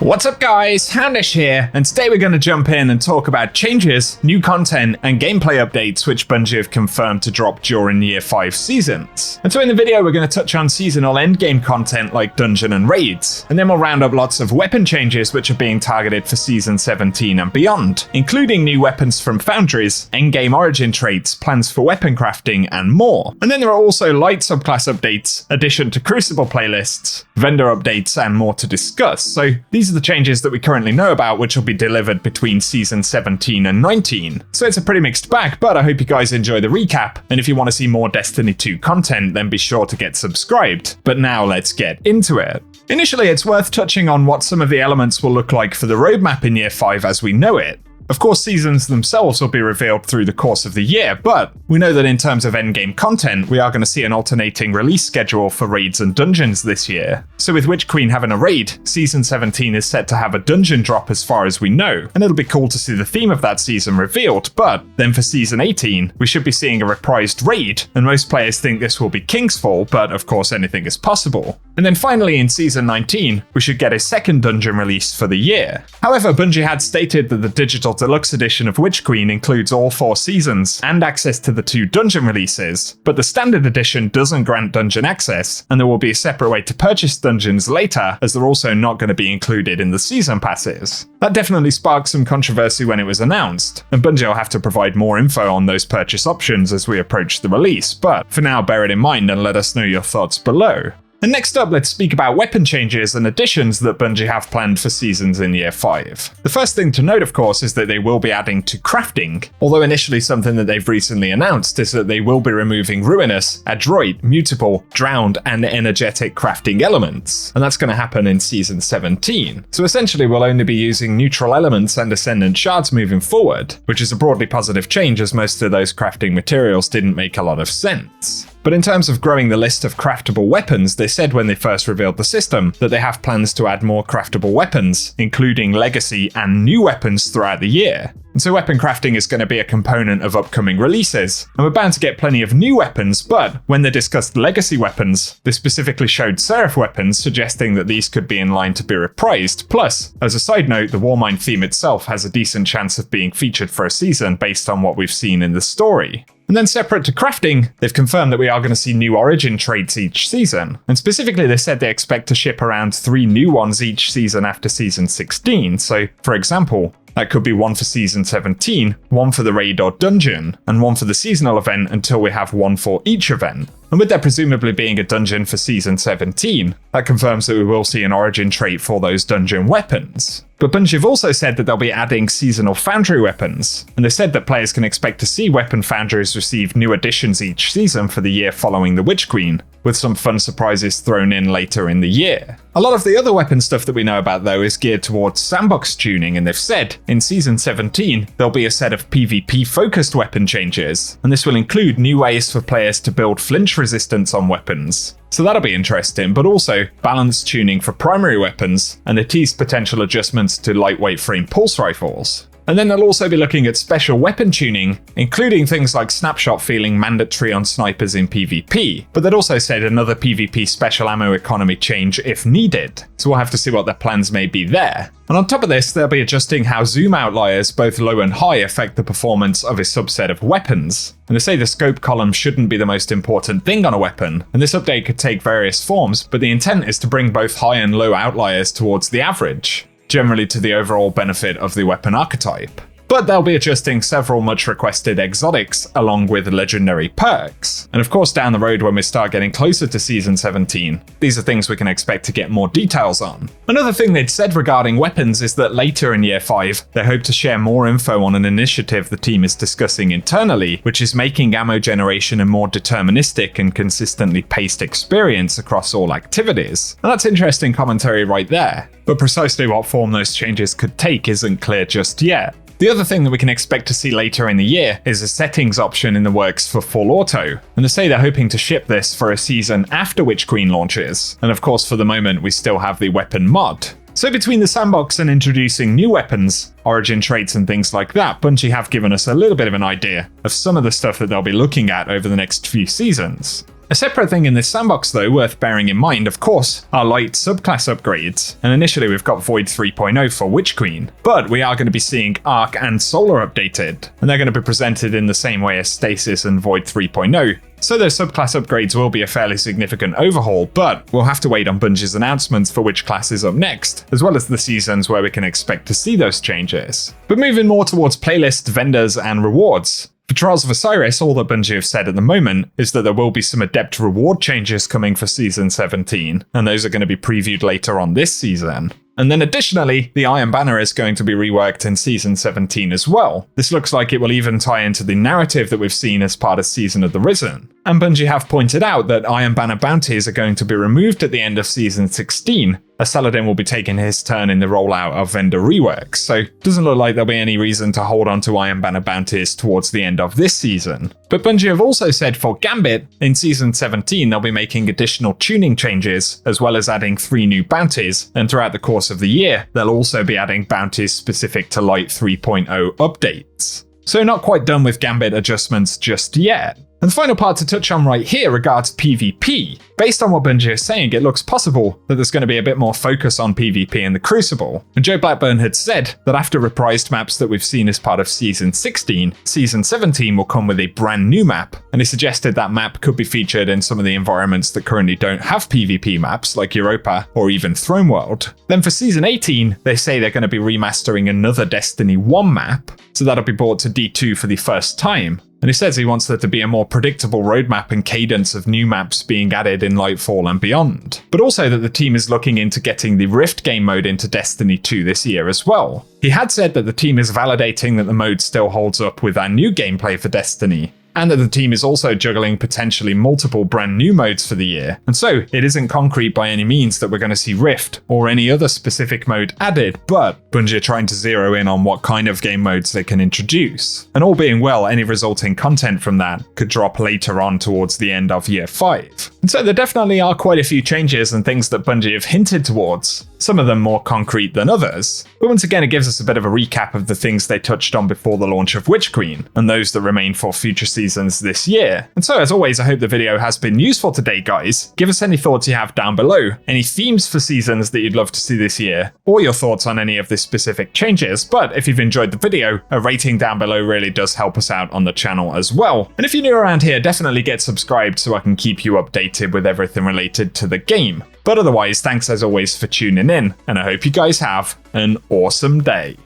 What's up guys, Houndish here, and today we're going to jump in and talk about changes, new content, and gameplay updates which Bungie have confirmed to drop during Year 5 seasons. And so in the video we're going to touch on seasonal endgame content like dungeon and raids, and then we'll round up lots of weapon changes which are being targeted for Season 17 and beyond, including new weapons from foundries, endgame origin traits, plans for weapon crafting, and more. And then there are also light subclass updates, addition to Crucible playlists, vendor updates, and more to discuss. So these are the changes that we currently know about which will be delivered between Season 17 and 19. So it's a pretty mixed bag, but I hope you guys enjoy the recap, and if you want to see more Destiny 2 content then be sure to get subscribed. But now let's get into it. Initially, it's worth touching on what some of the elements will look like for the roadmap in Year 5 as we know it. Of course, seasons themselves will be revealed through the course of the year, but we know that in terms of endgame content, we are going to see an alternating release schedule for raids and dungeons this year. So with Witch Queen having a raid, Season 17 is set to have a dungeon drop as far as we know, and it'll be cool to see the theme of that season revealed, but then for Season 18, we should be seeing a reprised raid, and most players think this will be King's Fall, but of course anything is possible. And then finally in Season 19, we should get a second dungeon release for the year. However, Bungie had stated that the digital Deluxe Edition of Witch Queen includes all 4 seasons and access to the 2 dungeon releases, but the Standard Edition doesn't grant dungeon access, and there will be a separate way to purchase dungeons later, as they're also not going to be included in the season passes. That definitely sparked some controversy when it was announced, and Bungie will have to provide more info on those purchase options as we approach the release, but for now bear it in mind and let us know your thoughts below. And next up, let's speak about weapon changes and additions that Bungie have planned for seasons in Year 5. The first thing to note, of course, is that they will be adding to crafting, although initially something that they've recently announced is that they will be removing ruinous, adroit, mutable, drowned, and energetic crafting elements, and that's going to happen in Season 17. So essentially we'll only be using neutral elements and Ascendant shards moving forward, which is a broadly positive change as most of those crafting materials didn't make a lot of sense. But in terms of growing the list of craftable weapons, they said when they first revealed the system that they have plans to add more craftable weapons, including legacy and new weapons throughout the year. And so weapon crafting is going to be a component of upcoming releases, and we're bound to get plenty of new weapons, but when they discussed legacy weapons, they specifically showed Seraph weapons, suggesting that these could be in line to be reprised. Plus, as a side note, the Warmind theme itself has a decent chance of being featured for a season based on what we've seen in the story. And then separate to crafting, they've confirmed that we are going to see new origin traits each season. And specifically they said they expect to ship around 3 new ones each season after Season 16. So, for example, that could be one for Season 17, one for the raid or dungeon, and one for the seasonal event until we have one for each event. And with there presumably being a dungeon for Season 17, that confirms that we will see an origin trait for those dungeon weapons. But Bungie have also said that they'll be adding seasonal foundry weapons, and they said that players can expect to see weapon foundries receive new additions each season for the year following the Witch Queen, with some fun surprises thrown in later in the year. A lot of the other weapon stuff that we know about though is geared towards sandbox tuning, and they've said in Season 17 there'll be a set of PvP focused weapon changes, and this will include new ways for players to build flinch resistance on weapons. So that'll be interesting, but also balance tuning for primary weapons, and they teased potential adjustments to lightweight frame pulse rifles. And then they'll also be looking at special weapon tuning, including things like snapshot feeling mandatory on snipers in PvP, but they'd also said another PvP special ammo economy change if needed, so we'll have to see what their plans may be there. And on top of this, they'll be adjusting how zoom outliers, both low and high, affect the performance of a subset of weapons. And they say the scope column shouldn't be the most important thing on a weapon, and this update could take various forms, but the intent is to bring both high and low outliers towards the average, generally to the overall benefit of the weapon archetype. But they'll be adjusting several much requested exotics along with legendary perks. And of course down the road when we start getting closer to Season 17, these are things we can expect to get more details on. Another thing they'd said regarding weapons is that later in Year 5, they hope to share more info on an initiative the team is discussing internally, which is making ammo generation a more deterministic and consistently paced experience across all activities. And that's interesting commentary right there. But precisely what form those changes could take isn't clear just yet. The other thing that we can expect to see later in the year is a settings option in the works for Full Auto, and they say they're hoping to ship this for a season after Witch Queen launches, and of course for the moment we still have the weapon mod. So between the sandbox and introducing new weapons, origin traits and things like that, Bungie have given us a little bit of an idea of some of the stuff that they'll be looking at over the next few seasons. A separate thing in this sandbox though worth bearing in mind, of course, are light subclass upgrades. And initially we've got Void 3.0 for Witch Queen, but we are going to be seeing Arc and Solar updated, and they're going to be presented in the same way as Stasis and Void 3.0. So those subclass upgrades will be a fairly significant overhaul, but we'll have to wait on Bungie's announcements for which class is up next, as well as the seasons where we can expect to see those changes. But moving more towards playlists, vendors, and rewards. For Trials of Osiris, all that Bungie have said at the moment is that there will be some Adept reward changes coming for Season 17, and those are going to be previewed later on this season. And then additionally, the Iron Banner is going to be reworked in Season 17 as well. This looks like it will even tie into the narrative that we've seen as part of Season of the Risen. And Bungie have pointed out that Iron Banner bounties are going to be removed at the end of Season 16, as Saladin will be taking his turn in the rollout of vendor reworks, so doesn't look like there'll be any reason to hold on to Iron Banner bounties towards the end of this season. But Bungie have also said for Gambit, in Season 17 they'll be making additional tuning changes, as well as adding 3 new bounties, and throughout the course of the year, they'll also be adding bounties specific to Light 3.0 updates. So not quite done with Gambit adjustments just yet. And the final part to touch on right here regards PvP. Based on what Bungie is saying, it looks possible that there's going to be a bit more focus on PvP in the Crucible. And Joe Blackburn had said that after reprised maps that we've seen as part of Season 16, Season 17 will come with a brand new map, and he suggested that map could be featured in some of the environments that currently don't have PvP maps, like Europa or even Throne World. Then for Season 18, they say they're going to be remastering another Destiny 1 map, so that'll be brought to D2 for the first time. And he says he wants there to be a more predictable roadmap and cadence of new maps being added in Lightfall and beyond. But also that the team is looking into getting the Rift game mode into Destiny 2 this year as well. He had said that the team is validating that the mode still holds up with our new gameplay for Destiny, and that the team is also juggling potentially multiple brand new modes for the year. And so it isn't concrete by any means that we're going to see Rift or any other specific mode added, but Bungie are trying to zero in on what kind of game modes they can introduce. And all being well, any resulting content from that could drop later on towards the end of Year 5. And so there definitely are quite a few changes and things that Bungie have hinted towards, some of them more concrete than others. But once again, it gives us a bit of a recap of the things they touched on before the launch of Witch Queen, and those that remain for future seasons this year. And so as always, I hope the video has been useful today, guys. Give us any thoughts you have down below, any themes for seasons that you'd love to see this year, or your thoughts on any of the specific changes. But if you've enjoyed the video, a rating down below really does help us out on the channel as well. And if you're new around here, definitely get subscribed so I can keep you updated with everything related to the game. But otherwise, thanks as always for tuning in, and I hope you guys have an awesome day.